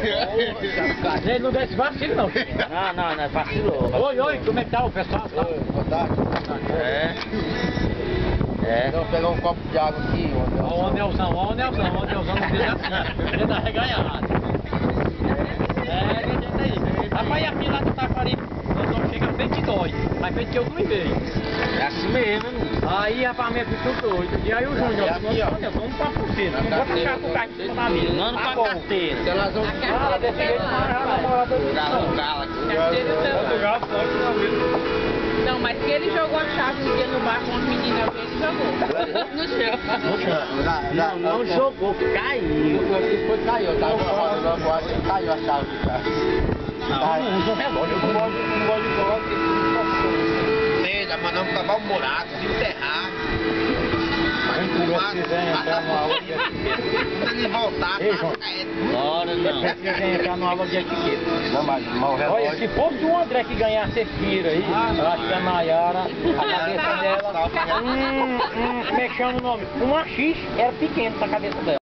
Ele não desce vacilo não. Não é vacilou. Oi, como é que tá o pessoal? Oi, boa tarde. Então pegar um copo de água aqui. Ó o Nelson não fez assim. Ele tá reganhado. Gente aí. Rapaz, aqui lá do Taquari, nós vamos chegar bem que dói. Mas bem que eu não veio. É assim mesmo. Aí, rapaz, minha ficou doido. E aí o Júnior, vamos pra pulseira. Não bota achar com o carro em cima da mesa. Não pra carteira. Ah, desse jeito não é namorada do Galo. Não, mas se ele jogou a chave um dia no bar com as meninas, ele jogou. No chão. Não jogou, caiu. Foi caiu, eu tava rodando a boate e caiu a chave do carro. Não, usa um relógio, eu não gosto de bola. Seja, mandamos cavar um buraco, se enterrar. Se quiser entrar numa aula de etiqueta. Quando ele voltar, Ei, João. Bora não. Se quiser entrar numa aula de etiqueta. Não, mas mal relógio. Olha, se fosse o André que ganhasse esse tiro aí, eu acho que a Nayara, a cabeça dela, como é que chama o nome? Uma X era pequeno pra cabeça dela.